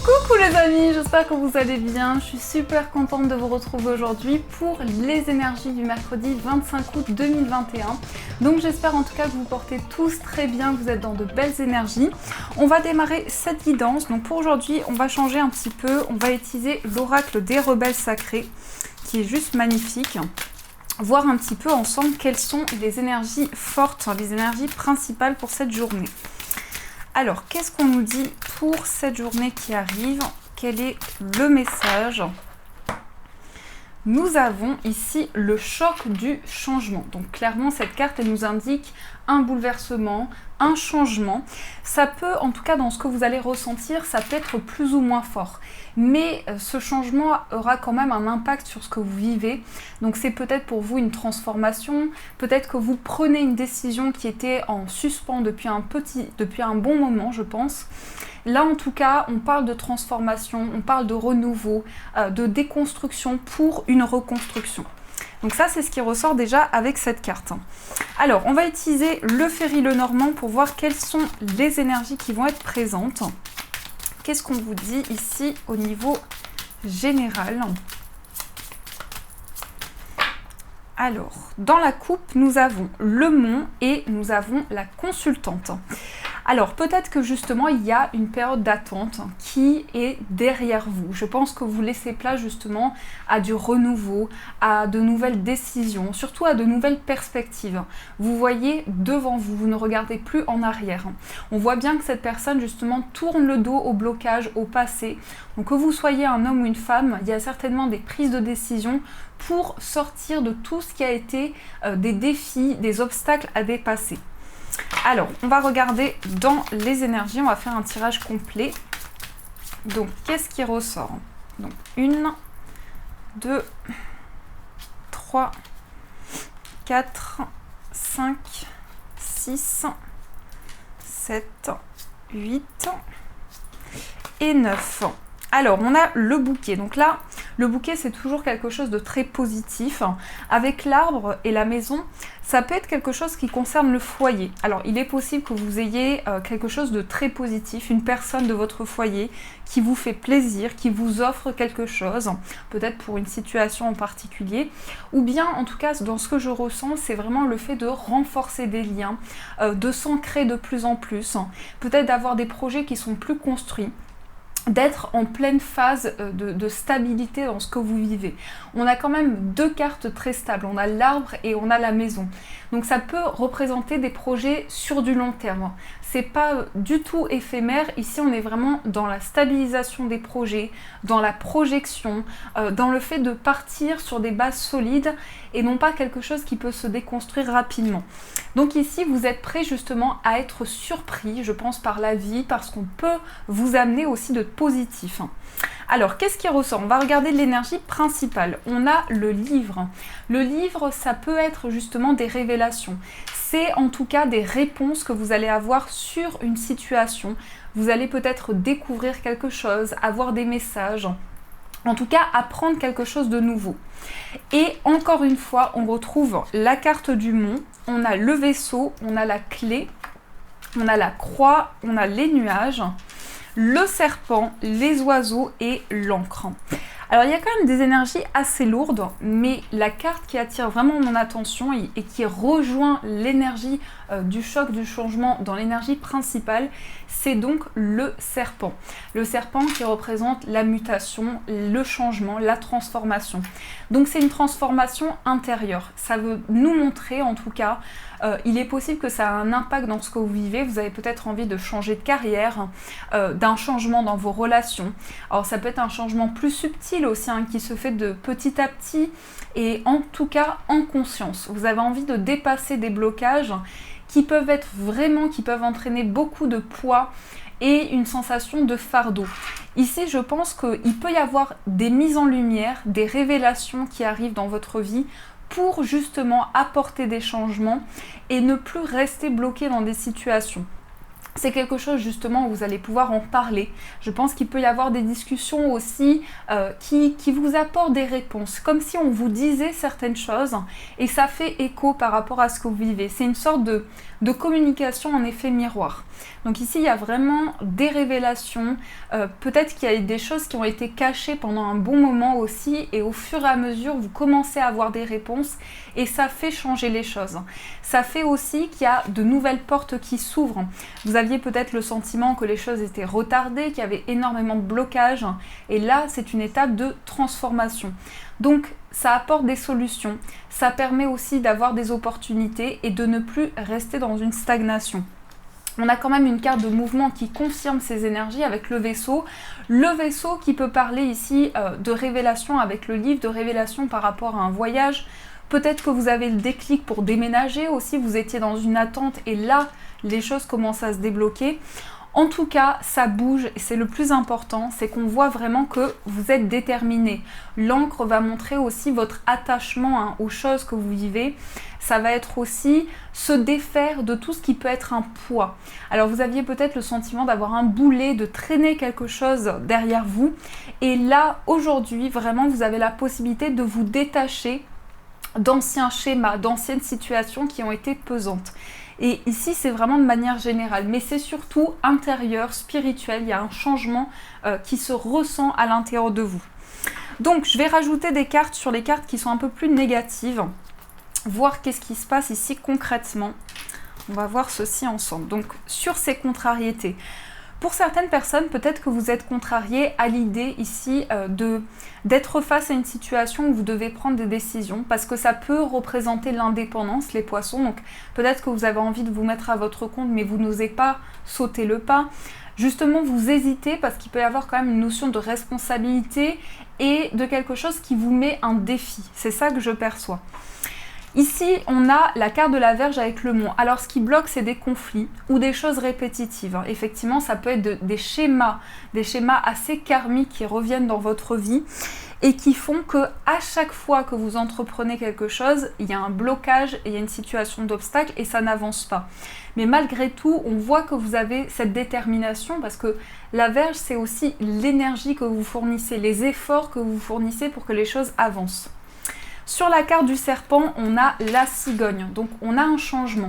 Coucou les amis, j'espère que vous allez bien. Je suis super contente de vous retrouver aujourd'hui pour les énergies du mercredi 25 août 2021. Donc j'espère en tout cas que vous portez tous très bien, que vous êtes dans de belles énergies. On va démarrer cette guidance. Donc pour aujourd'hui, on va changer un petit peu. On va utiliser l'oracle des rebelles sacrés, qui est juste magnifique. Voir un petit peu ensemble quelles sont les énergies fortes, les énergies principales pour cette journée. Alors, qu'est-ce qu'on nous dit pour cette journée qui arrive? Quel est le message? Nous avons ici le choc du changement. Donc clairement, cette carte, elle nous indique un bouleversement, un changement. Ça peut, en tout cas dans ce que vous allez ressentir, ça peut être plus ou moins fort. Mais ce changement aura quand même un impact sur ce que vous vivez. Donc c'est peut-être pour vous une transformation, peut-être que vous prenez une décision qui était en suspens depuis un bon moment, je pense. Là, en tout cas, on parle de transformation, on parle de renouveau, de déconstruction pour une reconstruction. Donc ça, c'est ce qui ressort déjà avec cette carte. Alors, on va utiliser le Ferry Lenormand pour voir quelles sont les énergies qui vont être présentes. Qu'est-ce qu'on vous dit ici au niveau général? Alors, dans la coupe, nous avons le mont et nous avons la consultante. Alors, peut-être que justement, il y a une période d'attente qui est derrière vous. Je pense que vous laissez place justement à du renouveau, à de nouvelles décisions, surtout à de nouvelles perspectives. Vous voyez devant vous, vous ne regardez plus en arrière. On voit bien que cette personne justement tourne le dos au blocage, au passé. Donc que vous soyez un homme ou une femme, il y a certainement des prises de décision pour sortir de tout ce qui a été des défis, des obstacles à dépasser. Alors, on va regarder dans les énergies, on va faire un tirage complet. Donc, qu'est-ce qui ressort? Donc, 1, 2, 3, 4, 5, 6, 7, 8 et 9. Alors, on a le bouquet. Donc là, le bouquet, c'est toujours quelque chose de très positif. Avec l'arbre et la maison, ça peut être quelque chose qui concerne le foyer. Alors, il est possible que vous ayez quelque chose de très positif, une personne de votre foyer qui vous fait plaisir, qui vous offre quelque chose, peut-être pour une situation en particulier. Ou bien, en tout cas, dans ce que je ressens, c'est vraiment le fait de renforcer des liens, de s'ancrer de plus en plus, peut-être d'avoir des projets qui sont plus construits, d'être en pleine phase de stabilité dans ce que vous vivez. On a quand même deux cartes très stables, on a l'arbre et on a la maison. Donc ça peut représenter des projets sur du long terme. C'est pas du tout éphémère, ici on est vraiment dans la stabilisation des projets, dans la projection, dans le fait de partir sur des bases solides et non pas quelque chose qui peut se déconstruire rapidement. Donc ici vous êtes prêt justement à être surpris, je pense, par la vie, parce qu'on peut vous amener aussi de positif. Alors, qu'est-ce qui ressort? On va regarder l'énergie principale. On a le livre. Le livre, ça peut être justement des révélations. C'est en tout cas des réponses que vous allez avoir sur une situation. Vous allez peut-être découvrir quelque chose, avoir des messages. En tout cas, apprendre quelque chose de nouveau. Et encore une fois, on retrouve la carte du mont. On a le vaisseau, on a la clé, on a la croix, on a les nuages, le serpent, les oiseaux et l'encre. Alors il y a quand même des énergies assez lourdes, mais la carte qui attire vraiment mon attention et qui rejoint l'énergie du choc, du changement dans l'énergie principale, c'est donc le serpent. Le serpent qui représente la mutation, le changement, la transformation. Donc c'est une transformation intérieure. Ça veut nous montrer en tout cas, il est possible que ça ait un impact dans ce que vous vivez. Vous avez peut-être envie de changer de carrière, d'un changement dans vos relations. Alors ça peut être un changement plus subtil aussi, hein, qui se fait de petit à petit et en tout cas en conscience. Vous avez envie de dépasser des blocages qui peuvent entraîner beaucoup de poids et une sensation de fardeau. Ici, je pense qu'il peut y avoir des mises en lumière, des révélations qui arrivent dans votre vie pour justement apporter des changements et ne plus rester bloqué dans des situations. c'est quelque chose justement où vous allez pouvoir en parler. Je pense qu'il peut y avoir des discussions aussi qui vous apportent des réponses, comme si on vous disait certaines choses et ça fait écho par rapport à ce que vous vivez. C'est une sorte de communication en effet miroir. Donc ici, il y a vraiment des révélations, peut-être qu'il y a des choses qui ont été cachées pendant un bon moment aussi, et au fur et à mesure, vous commencez à avoir des réponses, et ça fait changer les choses. Ça fait aussi qu'il y a de nouvelles portes qui s'ouvrent. Vous aviez peut-être le sentiment que les choses étaient retardées, qu'il y avait énormément de blocages, et là, c'est une étape de transformation. Donc, ça apporte des solutions, ça permet aussi d'avoir des opportunités et de ne plus rester dans une stagnation. On a quand même une carte de mouvement qui confirme ces énergies avec le vaisseau. Le vaisseau qui peut parler ici de révélation avec le livre, de révélation par rapport à un voyage. Peut-être que vous avez le déclic pour déménager aussi, vous étiez dans une attente et là, les choses commencent à se débloquer. En tout cas, ça bouge et c'est le plus important, c'est qu'on voit vraiment que vous êtes déterminé. L'encre va montrer aussi votre attachement aux choses que vous vivez. Ça va être aussi se défaire de tout ce qui peut être un poids. Alors vous aviez peut-être le sentiment d'avoir un boulet, de traîner quelque chose derrière vous. Et là, aujourd'hui, vraiment, vous avez la possibilité de vous détacher d'anciens schémas, d'anciennes situations qui ont été pesantes. Et ici, c'est vraiment de manière générale, mais c'est surtout intérieur, spirituel. Il y a un changement qui se ressent à l'intérieur de vous. Donc, je vais rajouter des cartes sur les cartes qui sont un peu plus négatives. Voir qu'est-ce qui se passe ici concrètement. On va voir ceci ensemble. Donc, sur ces contrariétés. Pour certaines personnes, peut-être que vous êtes contrarié à l'idée ici d'être face à une situation où vous devez prendre des décisions parce que ça peut représenter l'indépendance, les poissons. Donc peut-être que vous avez envie de vous mettre à votre compte mais vous n'osez pas sauter le pas. Justement, vous hésitez parce qu'il peut y avoir quand même une notion de responsabilité et de quelque chose qui vous met un défi. C'est ça que je perçois. Ici, on a la carte de la Vierge avec le mont. Alors, ce qui bloque, c'est des conflits ou des choses répétitives. Effectivement, ça peut être des schémas assez karmiques qui reviennent dans votre vie et qui font que à chaque fois que vous entreprenez quelque chose, il y a un blocage et il y a une situation d'obstacle et ça n'avance pas. Mais malgré tout, on voit que vous avez cette détermination parce que la Vierge, c'est aussi l'énergie que vous fournissez, les efforts que vous fournissez pour que les choses avancent. Sur la carte du serpent, on a la cigogne, donc on a un changement.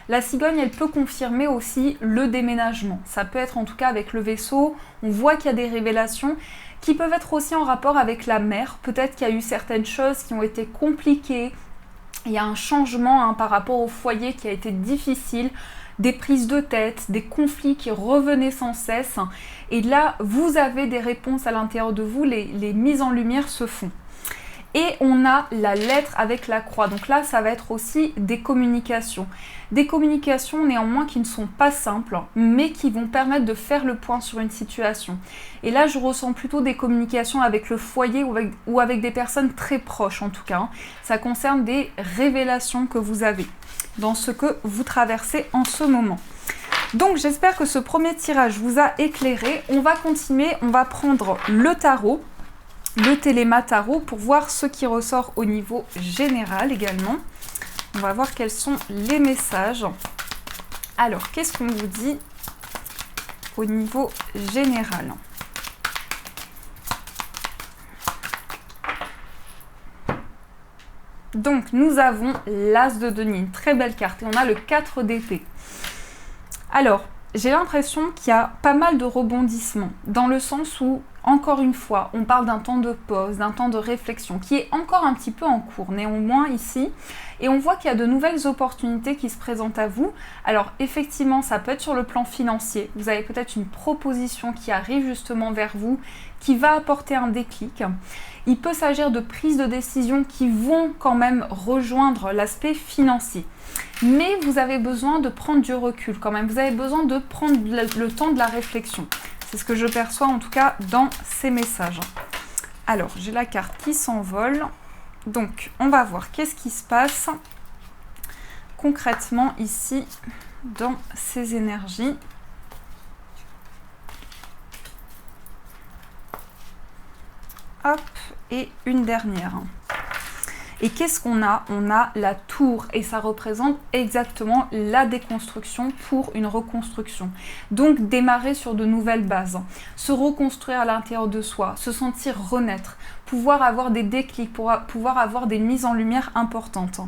La cigogne, elle peut confirmer aussi le déménagement. Ça peut être en tout cas avec le vaisseau, on voit qu'il y a des révélations qui peuvent être aussi en rapport avec la mer. Peut-être qu'il y a eu certaines choses qui ont été compliquées, il y a un changement par rapport au foyer qui a été difficile, des prises de tête, des conflits qui revenaient sans cesse. Et là, vous avez des réponses à l'intérieur de vous, les mises en lumière se font. Et on a la lettre avec la croix. Donc là, ça va être aussi des communications. Des communications néanmoins qui ne sont pas simples, mais qui vont permettre de faire le point sur une situation. Et là, je ressens plutôt des communications avec le foyer ou avec des personnes très proches en tout cas. Ça concerne des révélations que vous avez dans ce que vous traversez en ce moment. Donc j'espère que ce premier tirage vous a éclairé. On va continuer, on va prendre le tarot. Le Téléma Tarot pour voir ce qui ressort au niveau général également. On va voir quels sont les messages. Alors, qu'est-ce qu'on vous dit au niveau général ? Donc, nous avons l'As de denier, une très belle carte. Et on a le 4 d'épée. Alors, j'ai l'impression qu'il y a pas mal de rebondissements, dans le sens où, encore une fois, on parle d'un temps de pause, d'un temps de réflexion, qui est encore un petit peu en cours, néanmoins ici, et on voit qu'il y a de nouvelles opportunités qui se présentent à vous. Alors effectivement, ça peut être sur le plan financier, vous avez peut-être une proposition qui arrive justement vers vous, qui va apporter un déclic. Il peut s'agir de prises de décision qui vont quand même rejoindre l'aspect financier. Mais vous avez besoin de prendre du recul quand même, vous avez besoin de prendre le temps de la réflexion. C'est ce que je perçois en tout cas dans ces messages. Alors, j'ai la carte qui s'envole. Donc, on va voir qu'est-ce qui se passe concrètement ici dans ces énergies. Hop, et une dernière. Et qu'est-ce qu'on a? On a la tour et ça représente exactement la déconstruction pour une reconstruction. Donc démarrer sur de nouvelles bases, se reconstruire à l'intérieur de soi, se sentir renaître, pouvoir avoir des déclics, pouvoir avoir des mises en lumière importantes.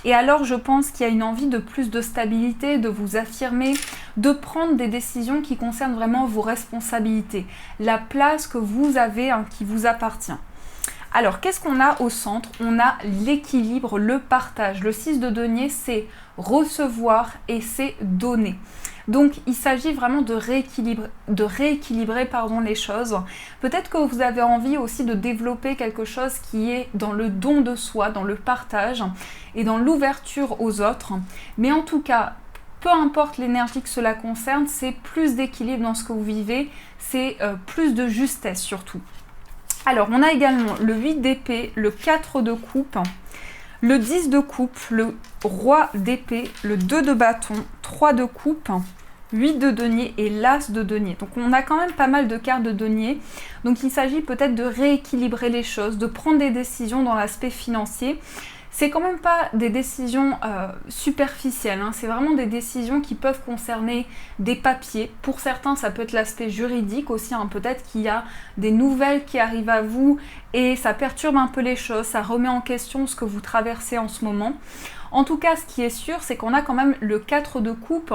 Et alors je pense qu'il y a une envie de plus de stabilité, de vous affirmer, de prendre des décisions qui concernent vraiment vos responsabilités, la place que vous avez qui vous appartient. Alors qu'est-ce qu'on a au centre? On a l'équilibre, le partage. Le 6 de denier, c'est recevoir et c'est donner. Donc il s'agit vraiment de rééquilibrer les choses. Peut-être que vous avez envie aussi de développer quelque chose qui est dans le don de soi, dans le partage et dans l'ouverture aux autres. Mais en tout cas, peu importe l'énergie que cela concerne, c'est plus d'équilibre dans ce que vous vivez, c'est plus de justesse surtout. Alors on a également le 8 d'épée, le 4 de coupe, le 10 de coupe, le roi d'épée, le 2 de bâton, 3 de coupe, 8 de denier et l'as de denier. Donc on a quand même pas mal de cartes de denier. Donc il s'agit peut-être de rééquilibrer les choses, de prendre des décisions dans l'aspect financier. C'est quand même pas des décisions superficielles, hein. C'est vraiment des décisions qui peuvent concerner des papiers. Pour certains, ça peut être l'aspect juridique aussi, hein. Peut-être qu'il y a des nouvelles qui arrivent à vous et ça perturbe un peu les choses, ça remet en question ce que vous traversez en ce moment. En tout cas, ce qui est sûr, c'est qu'on a quand même le 4 de coupe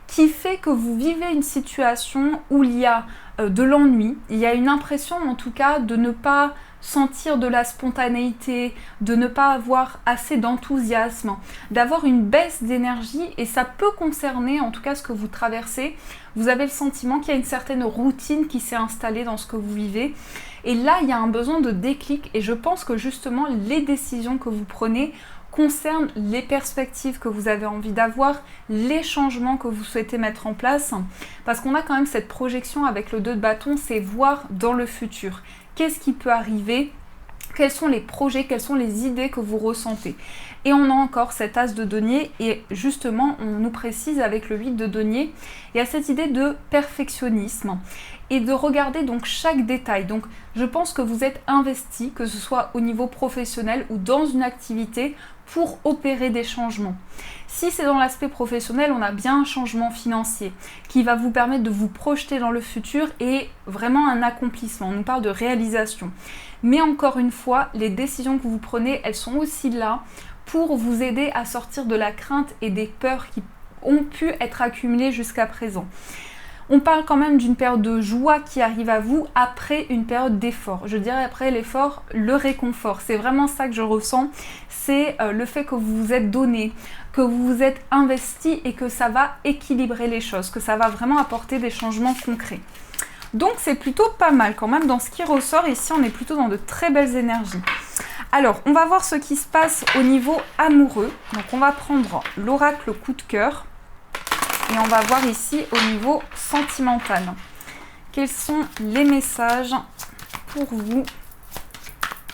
qui fait que vous vivez une situation où il y a de l'ennui, il y a une impression en tout cas de ne pas sentir de la spontanéité, de ne pas avoir assez d'enthousiasme, d'avoir une baisse d'énergie et ça peut concerner en tout cas ce que vous traversez. Vous avez le sentiment qu'il y a une certaine routine qui s'est installée dans ce que vous vivez et là il y a un besoin de déclic et je pense que justement les décisions que vous prenez concernent les perspectives que vous avez envie d'avoir, les changements que vous souhaitez mettre en place parce qu'on a quand même cette projection avec le 2 de bâton, c'est voir dans le futur. Qu'est-ce qui peut arriver? Quels sont les projets, quelles sont les idées que vous ressentez? Et on a encore cet as de denier et justement on nous précise avec le 8 de denier, il y a cette idée de perfectionnisme et de regarder donc chaque détail. Donc je pense que vous êtes investi, que ce soit au niveau professionnel ou dans une activité pour opérer des changements. Si c'est dans l'aspect professionnel, on a bien un changement financier qui va vous permettre de vous projeter dans le futur et vraiment un accomplissement. On nous parle de réalisation. Mais encore une fois, les décisions que vous prenez, elles sont aussi là pour vous aider à sortir de la crainte et des peurs qui ont pu être accumulées jusqu'à présent. On parle quand même d'une période de joie qui arrive à vous après une période d'effort. Je dirais après l'effort, le réconfort. C'est vraiment ça que je ressens. C'est le fait que vous vous êtes donné, que vous vous êtes investi et que ça va équilibrer les choses, que ça va vraiment apporter des changements concrets. Donc c'est plutôt pas mal quand même dans ce qui ressort. Ici, on est plutôt dans de très belles énergies. Alors, on va voir ce qui se passe au niveau amoureux. Donc on va prendre l'oracle coup de cœur. Et on va voir ici au niveau sentimental. Quels sont les messages pour vous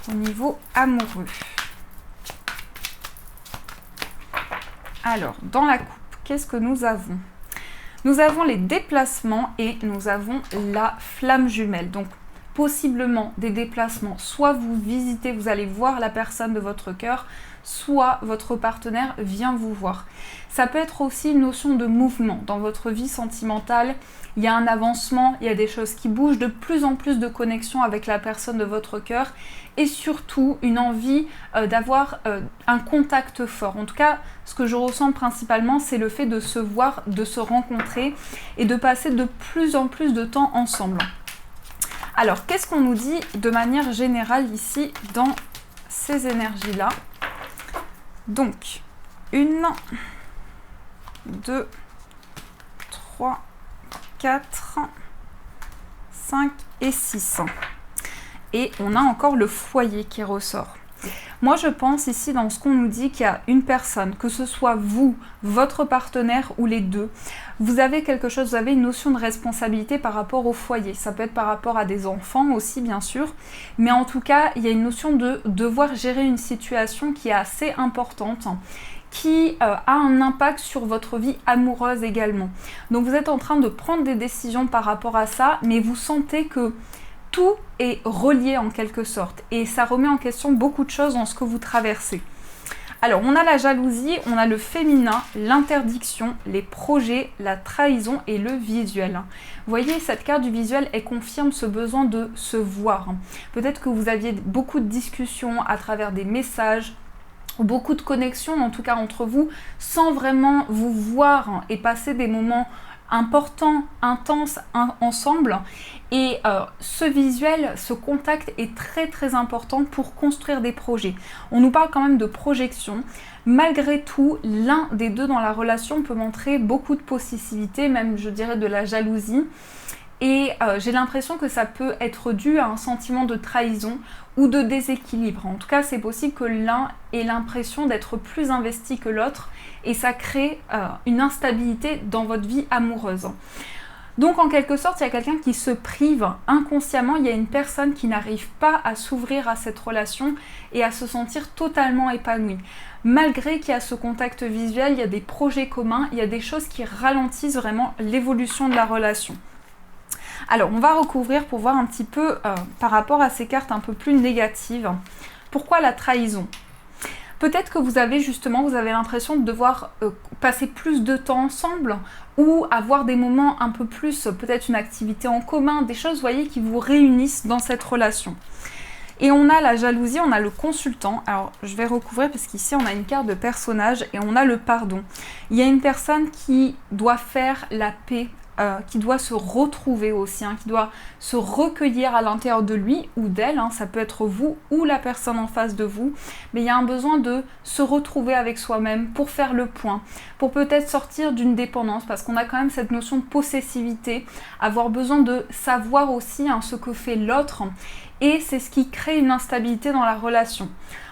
au niveau amoureux? Alors, dans la coupe, qu'est-ce que nous avons? Nous avons les déplacements et nous avons la flamme jumelle. Donc, possiblement des déplacements. Soit vous visitez, vous allez voir la personne de votre cœur, soit votre partenaire vient vous voir. Ça peut être aussi une notion de mouvement. Dans votre vie sentimentale, il y a un avancement, il y a des choses qui bougent, de plus en plus de connexion avec la personne de votre cœur et surtout une envie d'avoir un contact fort. En tout cas, ce que je ressens principalement, c'est le fait de se voir, de se rencontrer et de passer de plus en plus de temps ensemble. Alors, qu'est-ce qu'on nous dit de manière générale ici dans ces énergies-là? Donc, 1, 2, 3, 4, 5 et 6. Et on a encore le foyer qui ressort. Moi, je pense ici dans ce qu'on nous dit qu'il y a une personne, que ce soit vous, votre partenaire ou les deux, vous avez quelque chose, vous avez une notion de responsabilité par rapport au foyer. Ça peut être par rapport à des enfants aussi, bien sûr. Mais en tout cas, il y a une notion de devoir gérer une situation qui est assez importante, qui a un impact sur votre vie amoureuse également. Donc vous êtes en train de prendre des décisions par rapport à ça, mais vous sentez que tout est relié en quelque sorte et ça remet en question beaucoup de choses dans ce que vous traversez. Alors, on a la jalousie, on a le féminin, l'interdiction, les projets, la trahison et le visuel. Vous voyez, cette carte du visuel, elle confirme ce besoin de se voir. Peut-être que vous aviez beaucoup de discussions à travers des messages, beaucoup de connexions, en tout cas entre vous, sans vraiment vous voir et passer des moments importants, intenses ensemble. Et ce visuel, ce contact est très très important pour construire des projets. On nous parle quand même de projection. Malgré tout, l'un des deux dans la relation peut montrer beaucoup de possessivité, même je dirais de la jalousie. Et j'ai l'impression que ça peut être dû à un sentiment de trahison ou de déséquilibre. En tout cas, c'est possible que l'un ait l'impression d'être plus investi que l'autre et ça crée une instabilité dans votre vie amoureuse. Donc en quelque sorte, il y a quelqu'un qui se prive inconsciemment, il y a une personne qui n'arrive pas à s'ouvrir à cette relation et à se sentir totalement épanouie. Malgré qu'il y a ce contact visuel, il y a des projets communs, il y a des choses qui ralentissent vraiment l'évolution de la relation. Alors, on va recouvrir pour voir un petit peu par rapport à ces cartes un peu plus négatives. Pourquoi la trahison ? Peut-être que vous avez l'impression de devoir passer plus de temps ensemble ou avoir des moments un peu plus, peut-être une activité en commun, des choses, vous voyez, qui vous réunissent dans cette relation. Et on a la jalousie, on a le consultant. Alors, je vais recouvrir parce qu'ici, on a une carte de personnage et on a le pardon. Il y a une personne qui doit faire la paix, qui doit se retrouver aussi, qui doit se recueillir à l'intérieur de lui ou d'elle, ça peut être vous ou la personne en face de vous, mais il y a un besoin de se retrouver avec soi-même pour faire le point, pour peut-être sortir d'une dépendance, parce qu'on a quand même cette notion de possessivité, avoir besoin de savoir aussi ce que fait l'autre, et c'est ce qui crée une instabilité dans la relation.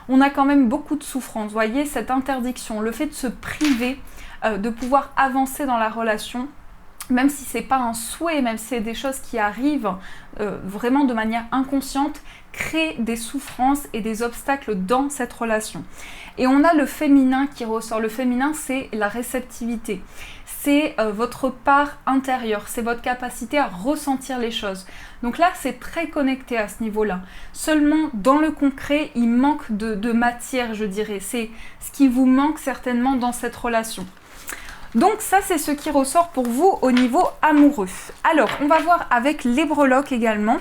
On a quand même beaucoup de souffrance, vous voyez, cette interdiction, le fait de se priver de pouvoir avancer dans la relation, même si c'est pas un souhait, même si c'est des choses qui arrivent vraiment de manière inconsciente, crée des souffrances et des obstacles dans cette relation. Et on a le féminin qui ressort. Le féminin, c'est la réceptivité. C'est votre part intérieure, c'est votre capacité à ressentir les choses. Donc là, c'est très connecté à ce niveau-là. Seulement, dans le concret, il manque de matière, je dirais. C'est ce qui vous manque certainement dans cette relation. Donc ça, c'est ce qui ressort pour vous au niveau amoureux. Alors, on va voir avec les breloques également.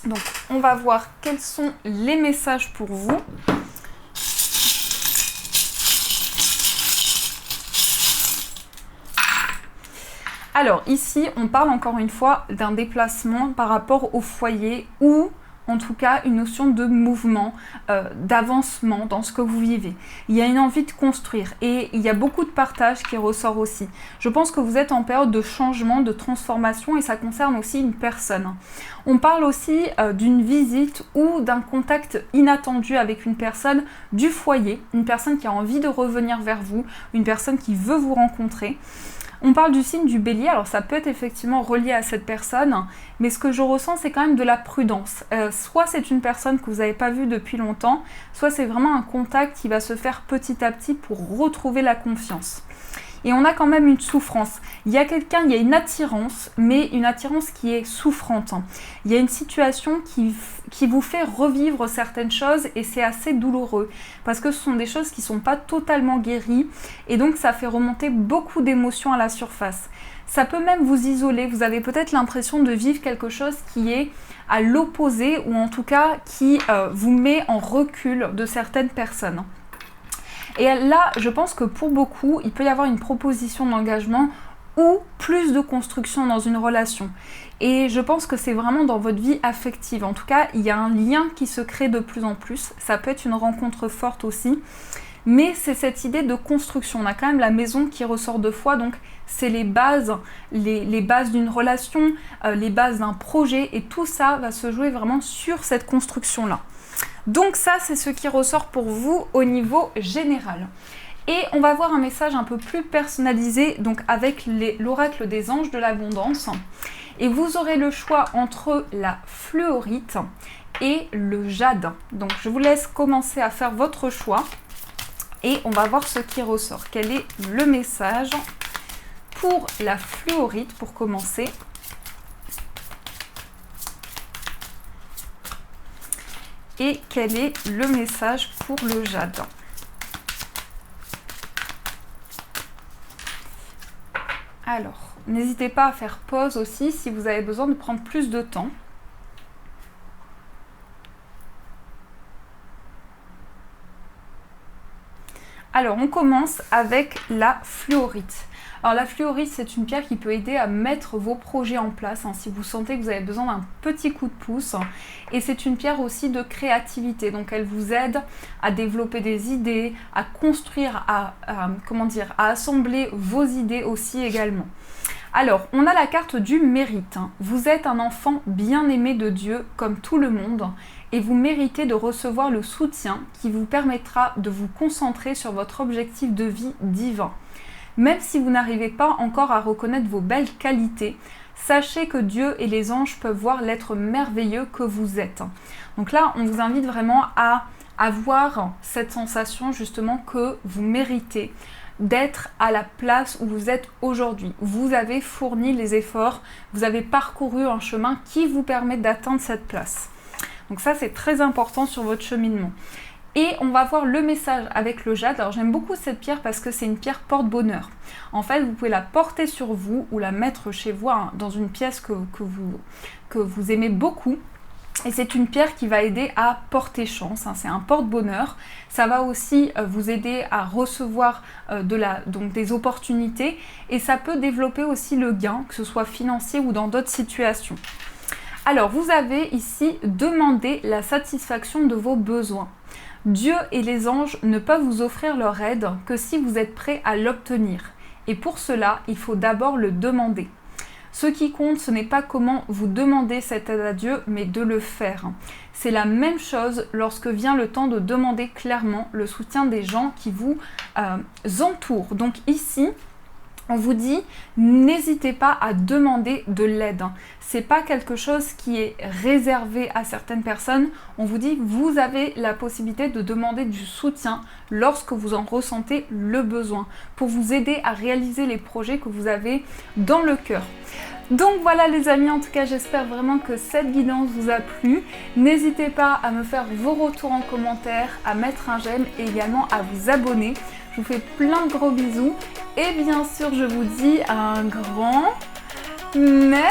Donc, on va voir quels sont les messages pour vous. Alors, ici, on parle encore une fois d'un déplacement par rapport au foyer ou en tout cas une notion de mouvement, d'avancement dans ce que vous vivez. Il y a une envie de construire et il y a beaucoup de partage qui ressort aussi. Je pense que vous êtes en période de changement, de transformation et ça concerne aussi une personne. On parle aussi d'une visite ou d'un contact inattendu avec une personne du foyer, une personne qui a envie de revenir vers vous, une personne qui veut vous rencontrer. On parle du signe du bélier, alors ça peut être effectivement relié à cette personne, mais ce que je ressens, c'est quand même de la prudence. Soit c'est une personne que vous n'avez pas vue depuis longtemps, soit c'est vraiment un contact qui va se faire petit à petit pour retrouver la confiance. Et on a quand même une souffrance. Il y a une attirance, mais une attirance qui est souffrante. Il y a une situation qui vous fait revivre certaines choses et c'est assez douloureux parce que ce sont des choses qui ne sont pas totalement guéries et donc ça fait remonter beaucoup d'émotions à la surface. Ça peut même vous isoler, vous avez peut-être l'impression de vivre quelque chose qui est à l'opposé ou en tout cas qui vous met en recul de certaines personnes. Et là, je pense que pour beaucoup, il peut y avoir une proposition d'engagement ou plus de construction dans une relation. Et je pense que c'est vraiment dans votre vie affective. En tout cas, il y a un lien qui se crée de plus en plus. Ça peut être une rencontre forte aussi. Mais c'est cette idée de construction. On a quand même la maison qui ressort deux fois. Donc, c'est les bases d'une relation, les bases d'un projet. Et tout ça va se jouer vraiment sur cette construction-là. Donc ça, c'est ce qui ressort pour vous au niveau général. Et on va voir un message un peu plus personnalisé, donc avec l'oracle des anges de l'abondance. Et vous aurez le choix entre la fluorite et le jade. Donc je vous laisse commencer à faire votre choix. Et on va voir ce qui ressort. Quel est le message pour la fluorite pour commencer ? et quel est le message pour le jade. Alors, n'hésitez pas à faire pause aussi si vous avez besoin de prendre plus de temps. Alors, on commence avec la fluorite. Alors, la fluorite, c'est une pierre qui peut aider à mettre vos projets en place, si vous sentez que vous avez besoin d'un petit coup de pouce. Et c'est une pierre aussi de créativité. Donc, elle vous aide à développer des idées, à construire, à assembler vos idées aussi également. Alors, on a la carte du mérite. Vous êtes un enfant bien-aimé de Dieu, comme tout le monde, et vous méritez de recevoir le soutien qui vous permettra de vous concentrer sur votre objectif de vie divin. Même si vous n'arrivez pas encore à reconnaître vos belles qualités, sachez que Dieu et les anges peuvent voir l'être merveilleux que vous êtes. Donc là, on vous invite vraiment à avoir cette sensation justement que vous méritez d'être à la place où vous êtes aujourd'hui. Vous avez fourni les efforts, vous avez parcouru un chemin qui vous permet d'atteindre cette place. Donc ça, c'est très important sur votre cheminement. Et on va voir le message avec le jade. Alors j'aime beaucoup cette pierre parce que c'est une pierre porte-bonheur. En fait, vous pouvez la porter sur vous ou la mettre chez vous dans une pièce que vous aimez beaucoup. Et c'est une pierre qui va aider à porter chance, c'est un porte-bonheur. Ça va aussi vous aider à recevoir donc des opportunités et ça peut développer aussi le gain, que ce soit financier ou dans d'autres situations. Alors, vous avez ici demandé la satisfaction de vos besoins. Dieu et les anges ne peuvent vous offrir leur aide que si vous êtes prêt à l'obtenir. Et pour cela, il faut d'abord le demander. Ce qui compte, ce n'est pas comment vous demandez cette aide à Dieu, mais de le faire. C'est la même chose lorsque vient le temps de demander clairement le soutien des gens qui vous entourent. Donc ici, on vous dit, n'hésitez pas à demander de l'aide. C'est pas quelque chose qui est réservé à certaines personnes. On vous dit, vous avez la possibilité de demander du soutien lorsque vous en ressentez le besoin pour vous aider à réaliser les projets que vous avez dans le cœur. Donc voilà les amis, en tout cas j'espère vraiment que cette guidance vous a plu. N'hésitez pas à me faire vos retours en commentaire, à mettre un j'aime et également à vous abonner. Je vous fais plein de gros bisous et bien sûr je vous dis un grand merci.